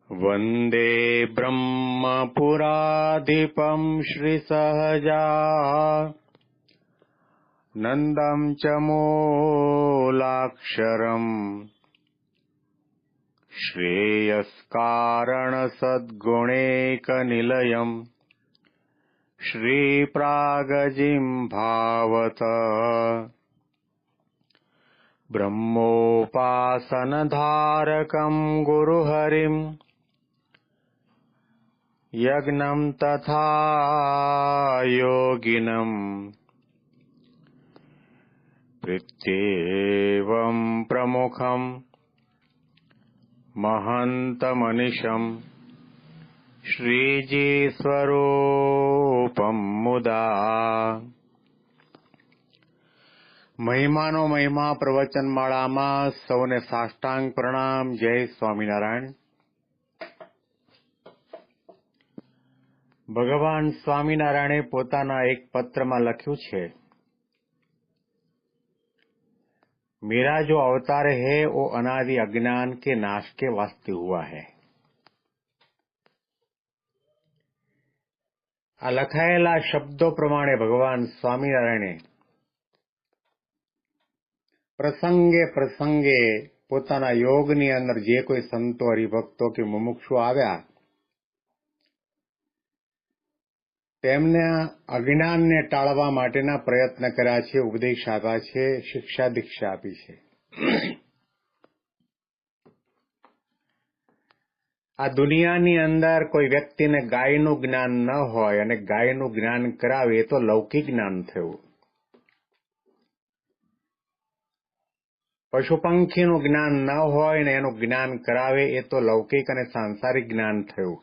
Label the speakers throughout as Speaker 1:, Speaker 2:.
Speaker 1: वन्दे ब्रह्मपुराधिपं श्रीसहजानन्दं च मूलाक्षरम् श्रेयस्कारणसद्गुणैकनिलयम् श्रीप्रागजिं भावत ब्रह्मोपासनधारकं गुरुहरिं यज्ञं तथा योगिनं प्रत्येवं प्रमुखं महन्तमनिशं श्रीजीस्वरूपं मुदा। મહિમાનો મહિમા પ્રવચનમાળામાં સૌને સાષ્ટાંગ પ્રણામ. જય સ્વામિનારાયણ. ભગવાન સ્વામિનારાયણે પોતાના એક પત્રમાં લખ્યું છે, मेरा जो अवतार है वो अनादि अज्ञान के नाश के वास्ते हुआ है। આ લખાયેલા શબ્દો પ્રમાણે ભગવાન સ્વામિનારાયણે પ્રસંગે પોતાના યોગની અંદર જે કોઈ સંતો, હરિભક્તો કે મુમુક્ષુ આવ્યા તેમને અજ્ઞાનને ટાળવા માટેના પ્રયત્ન કર્યા છે, ઉપદેશ આપ્યા છે, શિક્ષા દીક્ષા આપી છે. આ દુનિયાની અંદર કોઈ વ્યક્તિને ગાયનું જ્ઞાન ન હોય અને ગાયનું જ્ઞાન કરાવે એ તો લૌકિક જ્ઞાન થયું. પશુ પંખીનું જ્ઞાન ન હોય ને એનું જ્ઞાન કરાવે એ તો લૌકિક અને સાંસારિક જ્ઞાન થયું.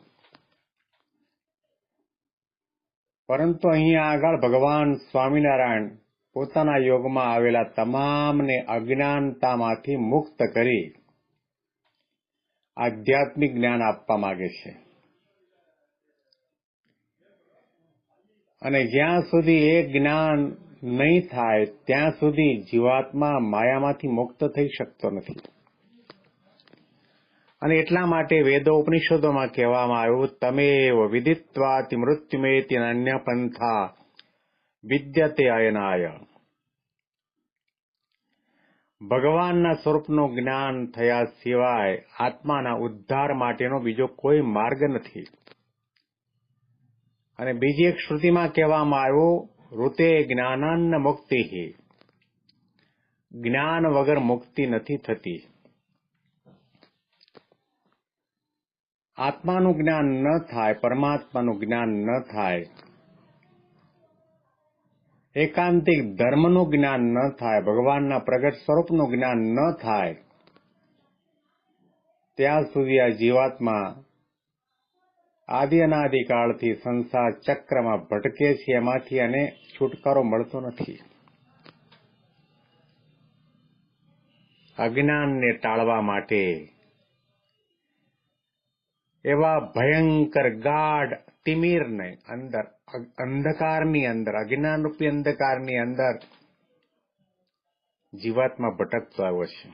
Speaker 1: પરંતુ અહીંયા આગળ ભગવાન સ્વામિનારાયણ પોતાના યોગમાં આવેલા તમામને અજ્ઞાનતામાંથી મુક્ત કરી આધ્યાત્મિક જ્ઞાન આપવા માંગે છે. અને જ્યાં સુધી એ જ્ઞાન નહીં થાય ત્યાં સુધી જીવાત્મા માયામાંથી મુક્ત થઈ શકતો નથી. અને એટલા માટે વેદો ઉપનિષદોમાં કહેવામાં આવ્યું, તમેવ વિદિત્વાતિ મૃત્યુમેતિ અન્ય પંથા વિદ્યતે અયનાય. ભગવાનના સ્વરૂપનું જ્ઞાન થયા સિવાય આત્માના ઉદ્ધાર માટેનો બીજો કોઈ માર્ગ નથી. અને બીજી એક શ્રુતિમાં કહેવામાં આવ્યું, ઋતે જ્ઞાનાન્ન મુક્તિ. જ્ઞાન વગર મુક્તિ નથી થતી. આત્માનું જ્ઞાન ન થાય, પરમાત્માનું જ્ઞાન ન થાય, એકાંતિક ધર્મનું જ્ઞાન ન થાય, ભગવાનના પ્રગટ સ્વરૂપનું જ્ઞાન ન થાય ત્યાં સુધી આ જીવાત્મા આદિ અનાદિકાળથી સંસાર ચક્રમાં ભટકે છે. એમાંથી એને છુટકારો મળતો નથી. અજ્ઞાનને ટાળવા માટે એવા ભયંકર ગાઢ તિમિરને અંદર, અંધકારની અંદર, અજ્ઞાન રૂપી અંધકારની અંદર જીવાત્મા ભટકતો આવ્યો છે.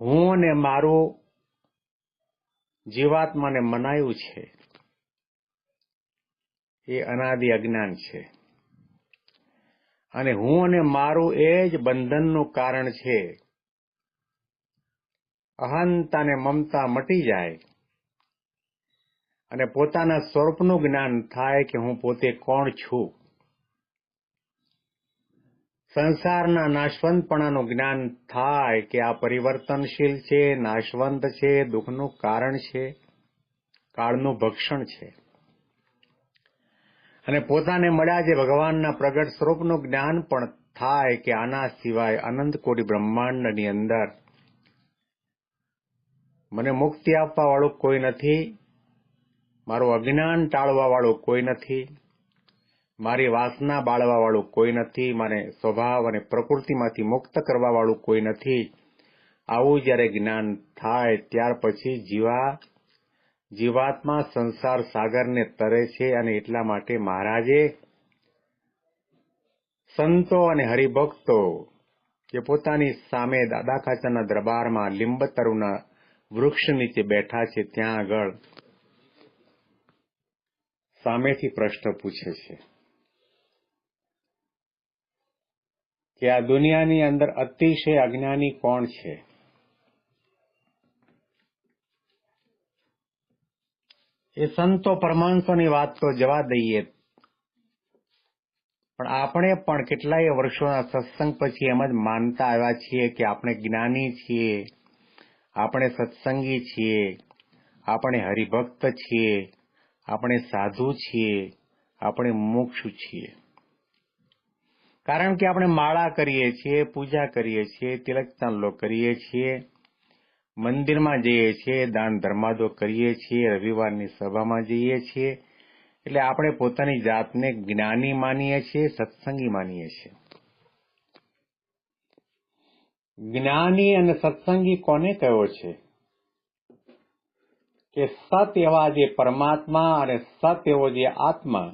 Speaker 1: હું ને મારું જીવાત્માને મનાયું છે એ અનાદિ અજ્ઞાન છે. અને હું અને મારું એ જ બંધનનું કારણ છે. અહંતા અને મમતા મટી જાય અને પોતાના સ્વરૂપનું જ્ઞાન થાય કે હું પોતે કોણ છું. સંસારના નાશવંતપણાનું જ્ઞાન થાય કે આ પરિવર્તનશીલ છે, નાશવંત છે, દુઃખનું કારણ છે, કાળનું ભક્ષણ છે. અને પોતાને મળ્યા જે ભગવાનના પ્રગટ સ્વરૂપનું જ્ઞાન પણ થાય કે આના સિવાય અનંત કોટી બ્રહ્માંડની અંદર મને મુક્તિ આપવા વાળું કોઈ નથી, મારું અજ્ઞાન ટાળવા વાળું કોઈ નથી, મારી વાસના બાળવા વાળું કોઈ નથી, મને સ્વભાવ અને પ્રકૃતિમાંથી મુક્ત કરવા વાળું કોઈ નથી. આવું જ્યારે જ્ઞાન થાય ત્યાર પછી જીવાત્મા સંસાર સાગરને તરે છે. અને એટલા માટે મહારાજે સંતો અને હરિભક્તો કે પોતાની સામે દાદા ખાચરના દરબારમાં લીંબતરુના વૃક્ષ નીચે બેઠા છે ત્યાં આગળ સામેથી પ્રશ્ન પૂછે છે કે આ દુનિયાની અંદર અતિશય અજ્ઞાની કોણ છે? એ સંતો પરમાંશોની વાત તો જવા દઈએ, પણ આપણે પણ કેટલાય વર્ષોના સત્સંગ પછી એમ જ માનતા આવ્યા છીએ કે આપણે જ્ઞાની છીએ, આપણે સત્સંગી છીએ, આપણે હરિભક્ત છીએ, આપણે સાધુ છીએ, આપણે મુમુક્ષુ છીએ. કારણ કે આપણે માળા કરીએ છીએ, પૂજા કરીએ છીએ, તિલક ચાંદલો કરીએ છીએ, મંદિરમાં જઈએ છીએ, દાન ધર્માદો કરીએ છીએ, રવિવારની સભામાં જઈએ છીએ, એટલે આપણે પોતાની જાતને જ્ઞાની માનીએ છીએ, સત્સંગી માનીએ છીએ. જ્ઞાની અને સત્સંગી કોને કહ્યો છે? કે સત એવા જે પરમાત્મા અને સત એવો જે આત્મા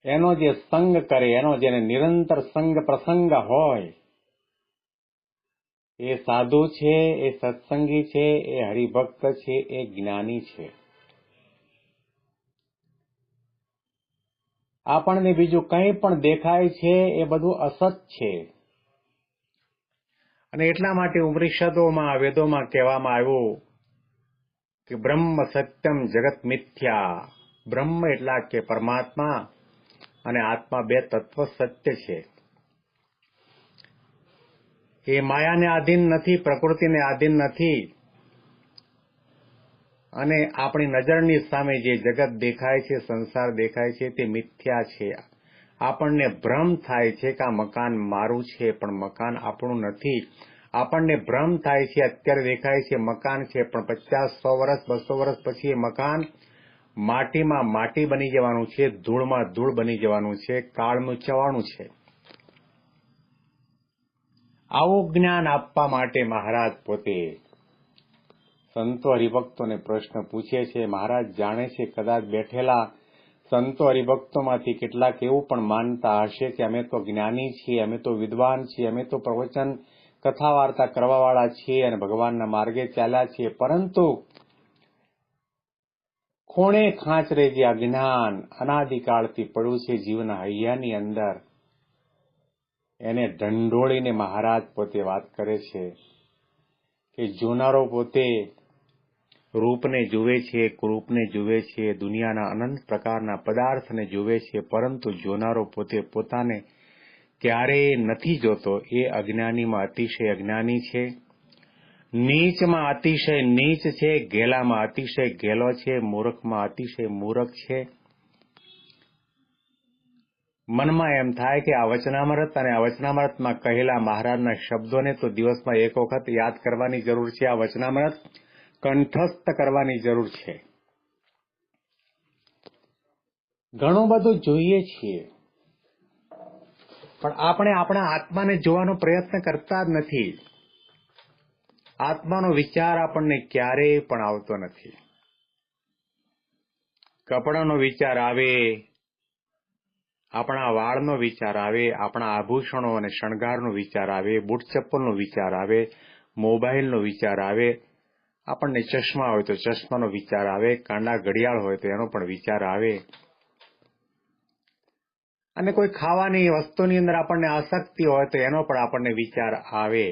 Speaker 1: એનો જે સંગ કરે, એનો જેને નિરંતર સંગ પ્રસંગ હોય, એ સાધુ છે, એ સત્સંગી છે, એ હરિભક્ત છે, એ જ્ઞાની છે. આપણને બીજું કંઈ પણ દેખાય છે એ બધું અસત છે. અને એટલા માટે ઉપનિષદોમાં, વેદોમાં કહેવામાં આવ્યું કે બ્રહ્મ સત્યમ જગત મિથ્યા. બ્રહ્મ એટલા કે પરમાત્મા અને આત્મા બે તત્વ સત્ય છે. એ માયાને આધીન નથી, પ્રકૃતિને આધીન નથી. અને આપણી નજરની સામે જે જગત દેખાય છે, સંસાર દેખાય છે, તે મિથ્યા છે. આપણને ભ્રમ થાય છે કે આ મકાન મારું છે, પણ મકાન આપણું નથી. આપણને ભ્રમ થાય છે, અત્યારે દેખાય છે મકાન છે, પણ 50, 100 વર્ષ, 200 વર્ષ પછી એ મકાન માટીમાં માટી બની જવાનું છે, ધૂળમાં ધૂળ બની જવાનું છે, કાળનું ચવાણું છે. આવું જ્ઞાન આપવા માટે મહારાજ પોતે સંતો હરિભક્તોને પ્રશ્ન પૂછે છે. મહારાજ જાણે છે કદાચ બેઠેલા સંતો હરિભક્તોમાંથી કેટલાક એવું પણ માનતા હશે કે અમે તો જ્ઞાની છીએ, અમે તો વિદ્વાન છીએ, અમે તો પ્રવચન કથા વાર્તા કરવાવાળા છીએ અને ભગવાનના માર્ગે ચાલ્યા છીએ, પરંતુ ખૂણે ખાંચરે જે અજ્ઞાન અનાદિકાળથી પડ્યું છે જીવના હૈયાની અંદર, એને ઢંઢોળીને મહારાજ પોતે વાત કરે છે કે જોનારો પોતે રૂપને જુએ છે, કુરૂપને જુએ છે, દુનિયાના અનંત પ્રકારના પદાર્થને જુએ છે, પરંતુ જોનારો પોતે પોતાને ક્યારેય નથી જોતો. એ અજ્ઞાનીમાં અતિશય અજ્ઞાની છે, નીચમાં અતિશય નીચ છે, ઘેલામાં અતિશય ઘેલો છે, મૂર્ખમાં અતિશય મૂર્ખ છે. મનમાં એમ થાય કે આ વચનામૃત અને આ વચનામૃતમાં કહેલા મહારાજના શબ્દોને તો દિવસમાં એક વખત યાદ કરવાની જરૂર છે. આ વચનામૃત કંઠસ્થ કરવાની જરૂર છે. ઘણું બધું જોઈએ છીએ, પણ આપણે આપણા આત્માને જોવાનો પ્રયત્ન કરતા જ નથી. આત્માનો વિચાર આપણને ક્યારેય પણ આવતો નથી. કપડાનો વિચાર આવે, આપણા વાળનો વિચાર આવે, આપણા આભૂષણો અને શણગારનો વિચાર આવે, બૂટ ચપ્પલનો વિચાર આવે, મોબાઈલનો વિચાર આવે, આપણને ચશ્મા હોય તો ચશ્માનો વિચાર આવે, કાંડા ઘડિયાળ હોય તો એનો પણ વિચાર આવે, અને કોઈ ખાવાની વસ્તુની અંદર આપણને આસક્તિ હોય તો એનો પણ આપણને વિચાર આવે.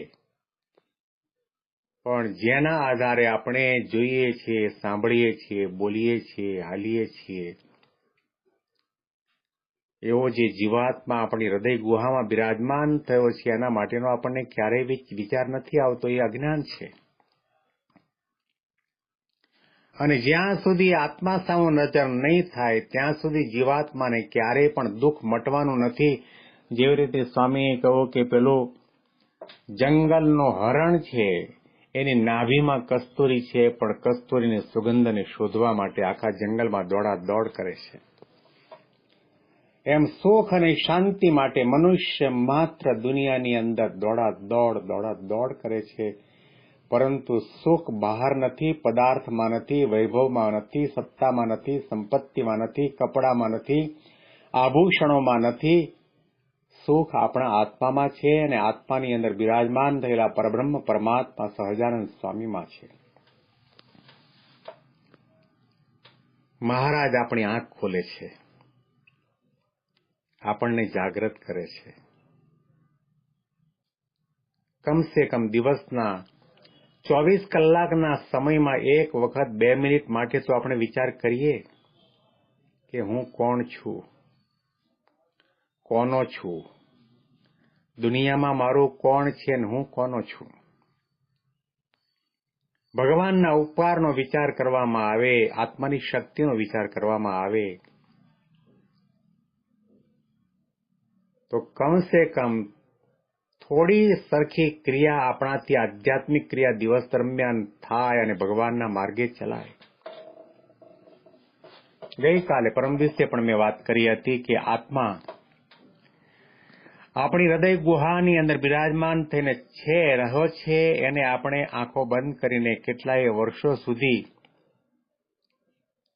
Speaker 1: પણ જેના આધારે આપણે જોઈએ છીએ, સાંભળીએ છીએ, બોલીએ છીએ, હાલીએ છીએ, એવો જે જીવાત્મા આપણી હૃદય ગુહામાં બિરાજમાન થયો છે, એના માટેનો આપણને ક્યારેય વિચાર નથી આવતો. એ અજ્ઞાન છે. અને જ્યાં સુધી આત્મા સામું નજર નહીં થાય ત્યાં સુધી જીવાત્માને ક્યારેય પણ દુઃખ મટવાનું નથી. જેવી રીતે સ્વામીએ કહ્યું કે પેલું જંગલનો હરણ છે, એની નાભીમાં કસ્તુરી છે, પણ કસ્તુરીની સુગંધને શોધવા માટે આખા જંગલમાં દોડાદોડ કરે છે. એમ સુખ અને શાંતિ માટે મનુષ્ય માત્ર દુનિયાની અંદર દોડાદોડ કરે છે, પરંતુ સુખ બહાર નથી, પદાર્થમાં નથી, વૈભવમાં નથી, સત્તામાં નથી, સંપત્તિમાં નથી, કપડામાં નથી, આભૂષણોમાં નથી. સુખ આપણા આત્મામાં છે અને આત્માની અંદર બિરાજમાન થયેલા પરબ્રહ્મ પરમાત્મા સહજાનંદ સ્વામીમાં છે. મહારાજ આપણી આંખ ખોલે છે, આપણને જાગૃત કરે છે. કમસે કમ દિવસના 24 કલાકના સમયમાં એક વખત 2 મિનિટ માટે તો આપણે વિચાર કરીએ કે હું કોણ છું, કોનો છું, દુનિયામાં મારું કોણ છે અને હું કોનો છું. ભગવાનના ઉપકારનો વિચાર કરવામાં આવે, આત્માની શક્તિનો વિચાર કરવામાં આવે તો કમસે કમ થોડી સરખી ક્રિયા આપણાથી આધ્યાત્મિક ક્રિયા દિવસ દરમિયાન થાય અને ભગવાનના માર્ગે ચલાય. ગઈકાલે પરમ દિવસે પણ મેં વાત કરી હતી કે આત્મા આપણી હૃદય ગુહાની અંદર બિરાજમાન થઈને રહ્યો છે. એને આપણે આંખો બંધ કરીને કેટલાય વર્ષો સુધી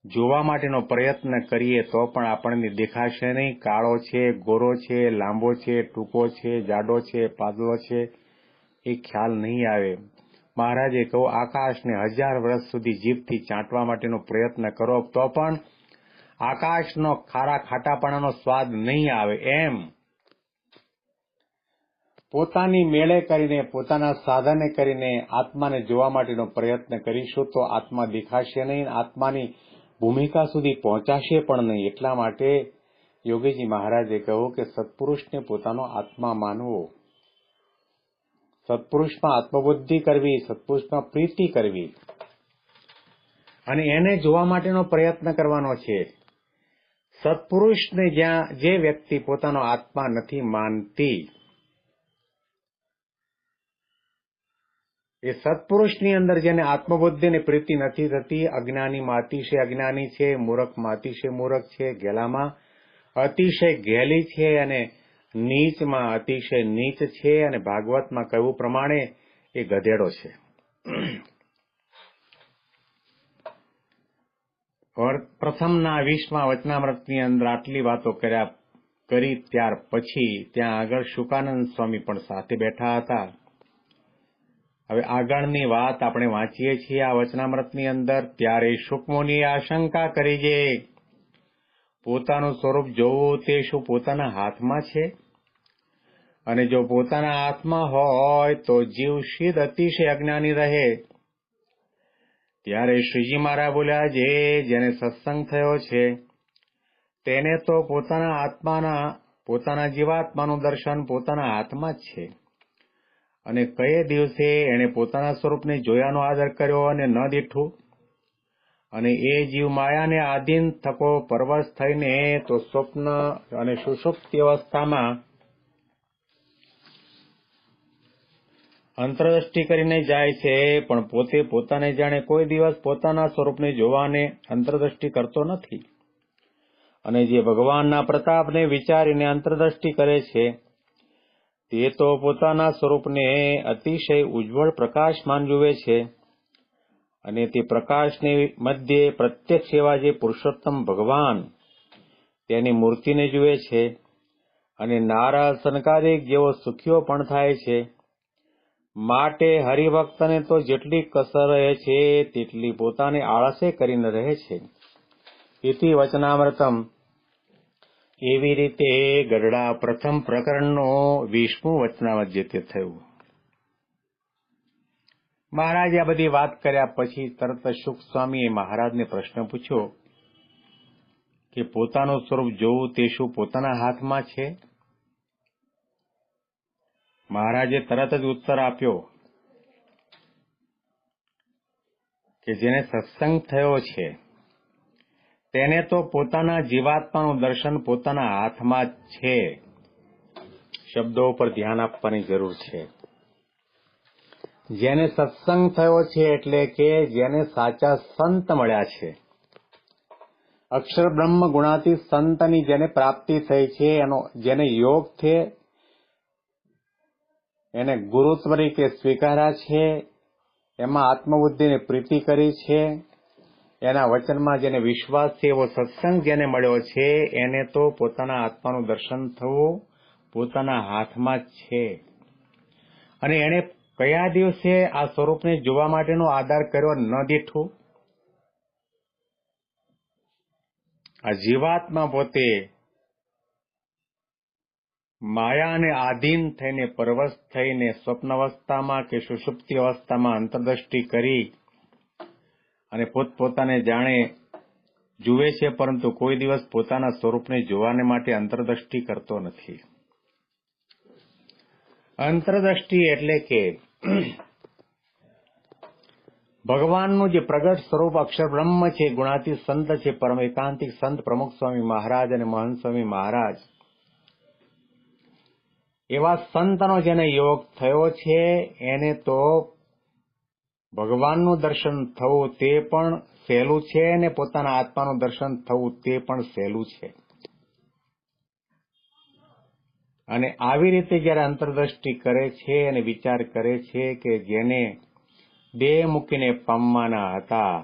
Speaker 1: જોવા માટેનો પ્રયત્ન કરીએ તો પણ આપણને દેખાશે નહીં. કાળો છે, ગોરો છે, લાંબો છે, ટૂંકો છે, જાડો છે, પાતળો છે, એ ખ્યાલ નહીં આવે. મહારાજે કહ્યું, આકાશને 1000 વર્ષ સુધી જીભથી ચાંટવા માટેનો પ્રયત્ન કરો તો પણ આકાશનો ખાટાપણાનો સ્વાદ નહીં આવે. એમ પોતાની મેળે કરીને, પોતાના સાધને કરીને આત્માને જોવા માટેનો પ્રયત્ન કરીશું તો આત્મા દેખાશે નહીં, આત્માની ભૂમિકા સુધી પહોંચાશે પણ નહીં. એટલા માટે યોગીજી મહારાજે કહ્યું કે સત્પુરુષને પોતાનો આત્મા માનવો, સત્પુરુષમાં આત્મબુદ્ધિ કરવી, સત્પુરુષમાં પ્રીતિ કરવી અને એને જોવા માટેનો પ્રયત્ન કરવાનો છે. સત્પુરુષને જે વ્યક્તિ પોતાનો આત્મા નથી માનતી, એ સત્પુરુષની અંદર જેને આત્મબુદ્ધિ અને પ્રીતિ નથી થતી, અજ્ઞાનીમાં અતિશય અજ્ઞાની છે, મૂર્ખમાં અતિશય મૂર્ખ છે, ગેલામાં અતિશય ગેલી છે અને નીચમાં અતિશય નીચ છે અને ભાગવતમાં કહ્યું પ્રમાણે એ ગધેડો છે. પ્રથમના 20મા વચનામૃતની અંદર આટલી વાતો કરી ત્યાર પછી ત્યાં આગળ શુકાનંદ સ્વામી પણ સાથે બેઠા હતા. હવે આગળની વાત આપણે વાંચીએ છીએ આ વચનામૃતની અંદર. ત્યારે શુકમુનિએ આશંકા કરી જે પોતાનું સ્વરૂપ જોવું તે શું પોતાના હાથમાં છે? અને જો પોતાના હાથમાં હોય તો જીવ સિદ્ધ અતિશય અજ્ઞાની રહે. ત્યારે શ્રીજી મહારાજ બોલ્યા, જેને સત્સંગ થયો છે તેને તો પોતાના જીવાત્માનું દર્શન પોતાના હાથમાં જ છે. અને કયે દિવસે એણે પોતાના સ્વરૂપને જોયાનો આદર કર્યો અને ન દીઠું, અને એ જીવ માયાને આધીન થકો પરવશ થઈને તો સ્વપ્ન અને સુષુપ્તિ અવસ્થામાં અંતરદ્રષ્ટિ કરીને જાય છે, પણ પોતે પોતાને જાણે કોઈ દિવસ પોતાના સ્વરૂપને જોવાને અંતરદ્રષ્ટિ કરતો નથી. અને જે ભગવાનના પ્રતાપને વિચારીને અંતરદ્રષ્ટિ કરે છે તે તો પોતાના સ્વરૂપને અતિશય ઉજ્જવળ પ્રકાશમાન જુએ છે. અને તે પ્રકાશની મધ્યે પ્રત્યક્ષ એવા જે પુરુષોત્તમ ભગવાન તેની મૂર્તિને જુએ છે. અને નારદ સનકાદિક જેવો સુખીઓ પણ થાય છે. માટે હરિભક્તને તો જેટલી કસર રહે છે તેટલી પોતાને આળસે કરીને રહે છે. ઇતિ વચનામૃતમ. એવી રીતે ગઢડા પ્રથમ પ્રકરણનો 20મું વચનામૃત જે તે થયું. મહારાજે આ બધી વાત કર્યા પછી તરત શુક સ્વામીએ મહારાજને પ્રશ્ન પૂછ્યો કે પોતાનું સ્વરૂપ જોવું તે શું પોતાના હાથમાં છે? મહારાજે તરત જ ઉત્તર આપ્યો કે જેને સત્સંગ થયો છે તેને તો પોતાના જીવાત્માનું દર્શન પોતાના હાથમાં જ છે. શબ્દો પર ધ્યાન આપવાની જરૂર છે. જેને સત્સંગ થયો છે એટલે કે જેને સાચા સંત મળ્યા છે, અક્ષર બ્રહ્મ ગુણાતીત સંતની જેને પ્રાપ્તિ થઈ છે, જેને યોગથી એને ગુરુ તરીકે સ્વીકાર્યા છે, એમાં આત્મબુદ્ધિને પ્રીતિ કરી છે, એના વચનમાં જેને વિશ્વાસ છે, એવો સત્સંગ જેને મળ્યો છે એને તો પોતાના આત્માનું દર્શન થવું પોતાના હાથમાં જ છે. અને એણે કયા દિવસે આ સ્વરૂપને જોવા માટેનો આધાર કર્યો ન દીઠું? આ જીવાત્મા પોતે માયાને આધીન થઈને પરવશ થઈને સ્વપ્ન અવસ્થામાં કે સુષુપ્તિ અવસ્થામાં અંતર્દ્રષ્ટિ કરી અને પોતપોતાને જાણે જુએ છે, પરંતુ કોઈ દિવસ પોતાના સ્વરૂપને જોવાને માટે અંતર્દ્રષ્ટિ કરતો નથી. અંતર્દ્રષ્ટિ એટલે કે ભગવાનનું જે પ્રગટ સ્વરૂપ અક્ષર બ્રહ્મ છે, ગુણાતીત સંત છે, પરમ એકાંતિક સંત પ્રમુખ સ્વામી મહારાજ અને મહંત સ્વામી મહારાજ, એવા સંતનો જેને યોગ થયો છે એને તો ભગવાનનું દર્શન થવું તે પણ સહેલું છે અને પોતાના આત્માનું દર્શન થવું તે પણ સહેલું છે. અને આવી રીતે જયારે અંતર્દ્રષ્ટિ કરે છે અને વિચાર કરે છે કે જેને દેહ મૂકીને પામવાના હતા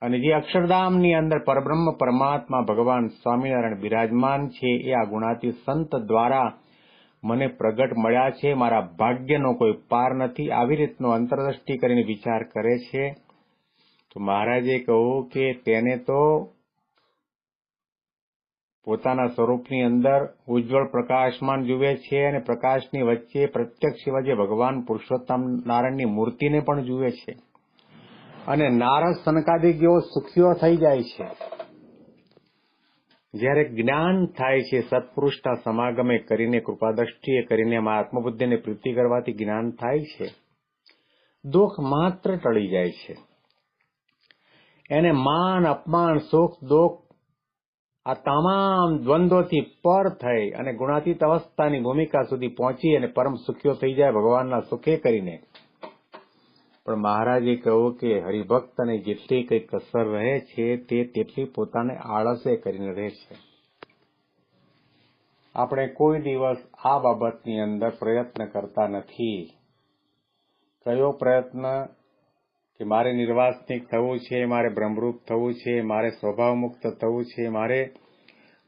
Speaker 1: અને જે અક્ષરધામની અંદર પરબ્રહ્મ પરમાત્મા ભગવાન સ્વામિનારાયણ બિરાજમાન છે, એ આ ગુણાતીત સંત દ્વારા મને પ્રગટ મળ્યા છે, મારા ભાગ્યનો કોઈ પાર નથી. આવી રીતનો અંતર્દ્રષ્ટિ કરીને વિચાર કરે છે તો મહારાજે કહ્યું કે તેને તો પોતાના સ્વરૂપની અંદર ઉજ્જવળ પ્રકાશમાન જુએ છે અને પ્રકાશની વચ્ચે પ્રત્યક્ષ એવા જે ભગવાન પુરુષોત્તમ નારાયણની મૂર્તિને પણ જુએ છે. અને નારદ સનકાદિક જેવો સુખીઓ થઈ જાય છે. જ્યારે જ્ઞાન થાય છે, સત્પુરુષના સમાગમે કરીને, કૃપાદ્રષ્ટિએ કરીને, આત્મબુદ્ધિને પ્રીતિ કરવાથી જ્ઞાન થાય છે, દુઃખ માત્ર ટળી જાય છે. એને માન, અપમાન, સુખ, દુઃખ આ તમામ દ્વંદ્વોથી પર થઈ અને ગુણાતીત અવસ્થાની ભૂમિકા સુધી પહોંચી અને પરમ સુખીઓ થઈ જાય ભગવાનના સુખે કરીને. પણ મહારાજે કહ્યું કે હરિભક્તને જેટલી કઈ કસર રહે છે તે તેટલી પોતાને આળસે કરીને રહે છે. આપણે કોઈ દિવસ આ બાબતની અંદર પ્રયત્ન કરતા નથી. કયો પ્રયત્ન? કે મારે નિર્વાસનિક થવું છે, મારે બ્રહ્મરૂપ થવું છે, મારે સ્વભાવ મુક્ત થવું છે, મારે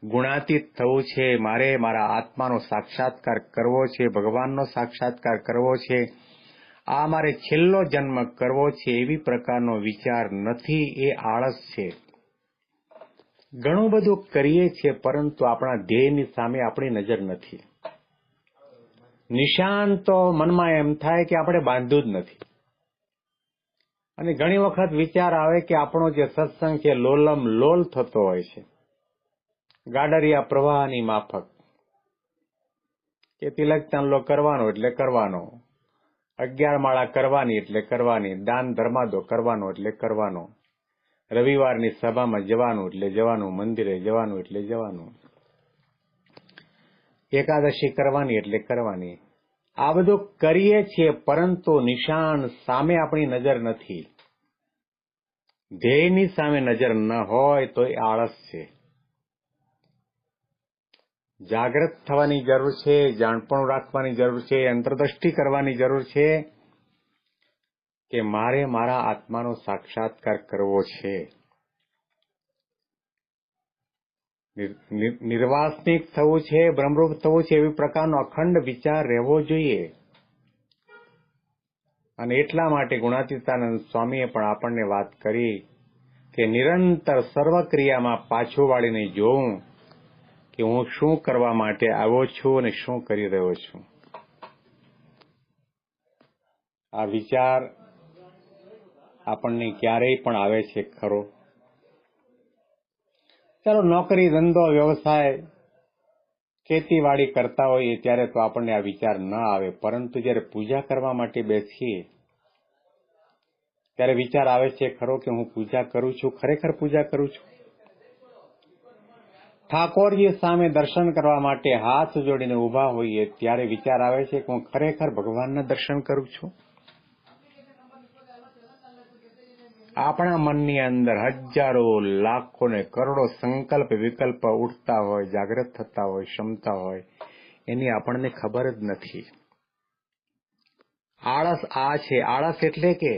Speaker 1: ગુણાતીત થવું છે, મારે મારા આત્માનો સાક્ષાત્કાર કરવો છે, ભગવાનનો સાક્ષાત્કાર કરવો છે, આ મારે છેલ્લો જન્મ કરવો છે, એવી પ્રકારનો વિચાર નથી. એ આળસ છે. ઘણું બધું કરીએ છીએ પરંતુ આપણા ધ્યેયની સામે આપણી નજર નથી. નિશાન તો મનમાં એમ થાય કે આપણે બાંધ્યું જ નથી. અને ઘણી વખત વિચાર આવે કે આપણો જે સત્સંગ છે લોલમ લોલ થતો હોય છે, ગાડરિયા પ્રવાહની માફક, કે તિલક ચાંદલો કરવાનો એટલે કરવાનો, 11 માળા કરવાની એટલે કરવાની, દાન ધર્માદો કરવાનો એટલે કરવાનો, રવિવારની સભામાં જવાનું એટલે જવાનું, મંદિરે જવાનું એટલે જવાનું, એકાદશી કરવાની એટલે કરવાની. આ બધું કરીએ છીએ પરંતુ નિશાન સામે આપણી નજર નથી. ધ્યેયની સામે નજર ન હોય તો એ આળસ છે. જાગૃત થવાની જરૂર છે, જાણપણું રાખવાની જરૂર છે, અંતર્દ્રષ્ટિ કરવાની જરૂર છે કે મારે મારા આત્માનો સાક્ષાત્કાર કરવો છે. નિર્વાસનિક થવું છે, બ્રહ્મરૂપ થવું છે, એવી પ્રકારનો અખંડ વિચાર રહેવો જોઈએ. અને એટલા માટે ગુણાતીતાનંદ સ્વામીએ પણ આપણને વાત કરી કે નિરંતર સર્વક્રિયામાં પાછું વાળીને જોઉં કે હું શું કરવા માટે આવ્યો છું અને શું કરી રહ્યો છું. આ વિચાર આપણને ક્યારેય પણ આવે છે ખરો? ચાલો નોકરી, ધંધો, વ્યવસાય, ખેતીવાડી કરતા હોઈએ ત્યારે તો આપણને આ વિચાર ન આવે, પરંતુ જ્યારે પૂજા કરવા માટે બેસીએ ત્યારે વિચાર આવે છે ખરો કે હું પૂજા કરું છું, ખરેખર પૂજા કરું છું? ઠાકોરજી સામે દર્શન કરવા માટે હાથ જોડીને ઊભા હોઈએ ત્યારે વિચાર આવે છે કે હું ખરેખર ભગવાનના દર્શન કરું છું? આપણા મનની અંદર હજારો, લાખો ને કરોડો સંકલ્પ વિકલ્પ ઉઠતા હોય, જાગૃત થતા હોય, ક્ષમતા હોય, એની આપણને ખબર જ નથી. આળસ આ છે. આળસ એટલે કે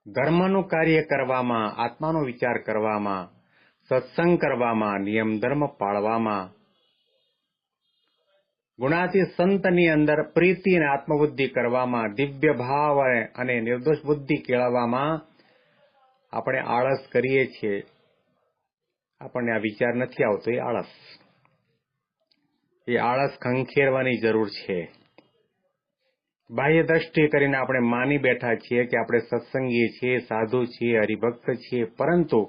Speaker 1: ધર્મનું કાર્ય કરવામાં, આત્માનો વિચાર કરવામાં, સત્સંગ કરવામાં, નિયમ ધર્મ પાળવામાં ગુણાતીત સંતની અંદર પ્રીતિ અને આત્મબુદ્ધિ કરવામાં, દિવ્ય ભાવ અને નિર્દોષ બુદ્ધિ કેળવવામાં આપણે આળસ કરીએ છીએ. આપણને આ વિચાર નથી આવતો. એ આળસ ખંખેરવાની જરૂર છે. બાહ્ય દ્રષ્ટિ કરીને આપણે માની બેઠા છીએ કે આપણે સત્સંગી છીએ, સાધુ છીએ, હરિભક્ત છીએ, પરંતુ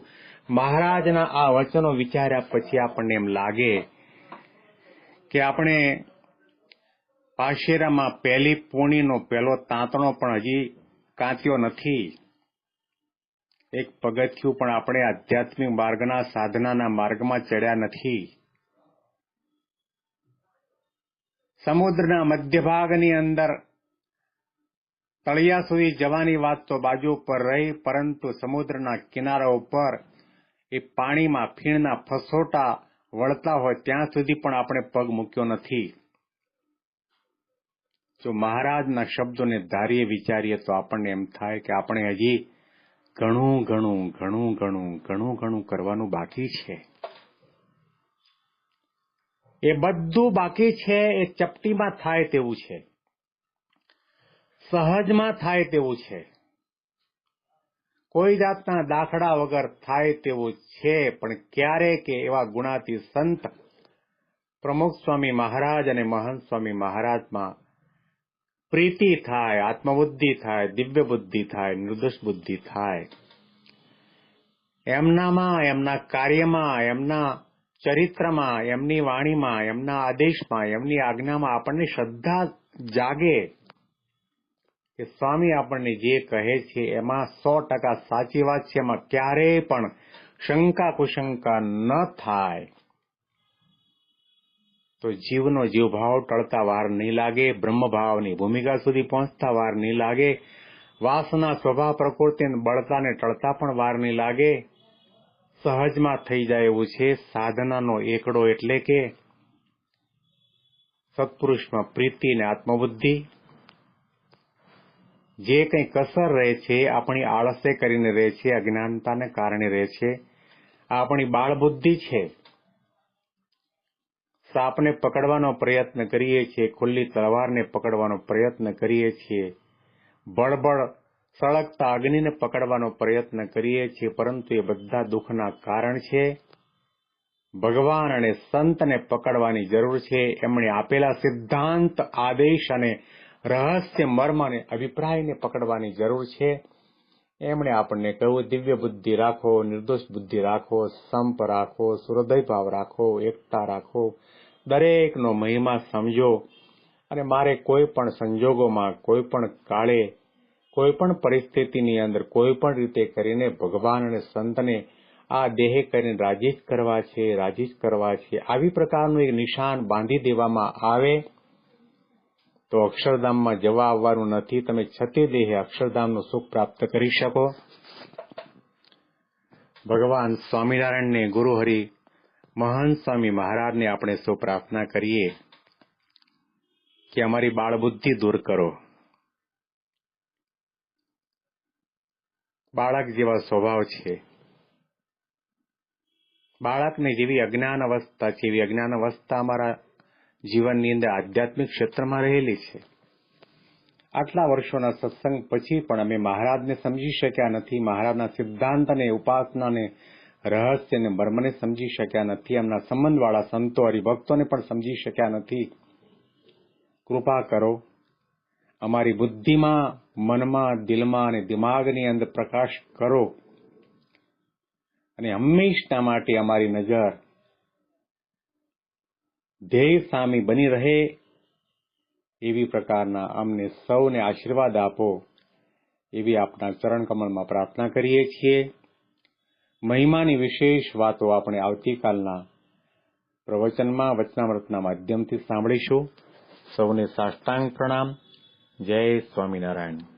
Speaker 1: મહારાજના આ વચનો વિચાર્યા પછી આપણને એમ લાગે કે આપણે પાશેરામાં પહેલી પૂણીનો પહેલો તાંતણો પણ હજી કાંત્યો નથી. એક પગથિયું પણ આપણે આધ્યાત્મિક માર્ગના સાધનાના માર્ગમાં ચડ્યા નથી. સમુદ્રના મધ્યભાગની અંદર તળિયા સુધી જવાની વાત તો બાજુ પર રહી, પરંતુ સમુદ્રના કિનારા ઉપર એ પાણીમાં ફીણના ફસોટા વળતા હોય ત્યાં સુધી પણ આપણે પગ મૂક્યો નથી. જો મહારાજના શબ્દોને ધારીએ, વિચારીએ તો આપણને એમ થાય કે આપણે હજી ઘણું કરવાનું બાકી છે. એ બધું બાકી છે. એ ચપટીમાં થાય તેવું છે, સહજમાં થાય તેવું છે, કોઈ જાતના દાખલા વગર થાય તેવું છે. પણ ક્યારે કે એવા ગુણાતીત સંત પ્રમુખ સ્વામી મહારાજ અને મહંત સ્વામી મહારાજમાં પ્રીતિ થાય, આત્મબુદ્ધિ થાય, દિવ્ય બુદ્ધિ થાય, નિર્દોષ બુદ્ધિ થાય, એમનામાં, એમના કાર્યમાં, એમના ચરિત્રમાં, એમની વાણીમાં, એમના આદેશમાં, એમની આજ્ઞામાં આપણને શ્રદ્ધા જાગે કે સ્વામી આપણને જે કહે છે એમાં 100% સાચી વાત છે, એમાં ક્યારેય પણ શંકા કુશંકા ન થાય, તો જીવનો જીવભાવ ટળતા વાર નહીં લાગે, બ્રહ્મભાવની ભૂમિકા સુધી પહોંચતા વાર નહીં લાગે, વાસના સ્વભાવ પ્રકૃતિ બળતાને ટળતા પણ વાર નહીં લાગે. સહજમાં થઈ જાય એવું છે. સાધનાનો એકડો એટલે કે સત્પુરુષમાં પ્રીતિ અને આત્મબુદ્ધિ. જે કંઈ કસર રહે છે આપણી આળસે કરીને રહે છે, અજ્ઞાનતાને કારણે રહે છે, આપણી બાળબુદ્ધિ છે. સાપને પકડવાનો પ્રયત્ન કરીએ છીએ, ખુલ્લી તલવારને પકડવાનો પ્રયત્ન કરીએ છીએ, બળબળ સળગતા અગ્નિને પકડવાનો પ્રયત્ન કરીએ છીએ, પરંતુ એ બધા દુઃખના કારણ છે. ભગવાન અને સંતને પકડવાની જરૂર છે. એમણે આપેલા સિદ્ધાંત, આદેશ અને રહસ્ય મર્મ અને અભિપ્રાયને પકડવાની જરૂર છે. એમણે આપણને કહ્યું, દિવ્ય બુદ્ધિ રાખો, નિર્દોષ બુદ્ધિ રાખો, સંપ રાખો, સુહૃદય ભાવ રાખો, એકતા રાખો, દરેકનો મહિમા સમજો, અને મારે કોઈ પણ સંજોગોમાં, કોઈ પણ કાળે, કોઈ પણ પરિસ્થિતિની અંદર કોઈ પણ રીતે કરીને ભગવાન અને સંતને આ દેહ કરીને રાજી જ કરવા છે. આવી પ્રકારનું એક નિશાન બાંધી દેવામાં આવે તો અક્ષરધામમાં જવા આવવાનું નથી. તમે છતે દેહે અક્ષરધામનું સુખ પ્રાપ્ત કરી શકો. ભગવાન સ્વામિનારાયણને, ગુરુહરિ મહંત સ્વામી મહારાજને આપણે સૌ પ્રાર્થના કરીએ કે અમારી બાળબુદ્ધિ દૂર કરો. બાળક જેવા સ્વભાવ છે, બાળકને જેવી અજ્ઞાન અવસ્થા છે, એવી અજ્ઞાન અવસ્થા અમારા જીવનની અંદર આધ્યાત્મિક ક્ષેત્રમાં રહેલી છે. આટલા વર્ષોના સત્સંગ પછી પણ અમે મહારાજને સમજી શક્યા નથી, મહારાજના સિદ્ધાંત અને ઉપાસનાને, રહસ્ય અને મર્મને સમજી શક્યા નથી, એમના સંબંધવાળા સંતો હરિભક્તોને પણ સમજી શક્યા નથી. કૃપા કરો, અમારી બુદ્ધિમાં, મનમાં, દિલમાં અને દિમાગની અંદર પ્રકાશ કરો, અને હંમેશના માટે અમારી નજર ધ્યેય સામી બની રહે એવી પ્રકારના અમને સૌને આશીર્વાદ આપો, એવી આપના ચરણ કમળમાં પ્રાર્થના કરીએ છીએ. મહિમાની વિશેષ વાતો આપણે આવતીકાલના પ્રવચનમાં, વચનામૃતના માધ્યમથી સાંભળીશું. સૌને સાષ્ટાંગ પ્રણામ. જય સ્વામિનારાયણ.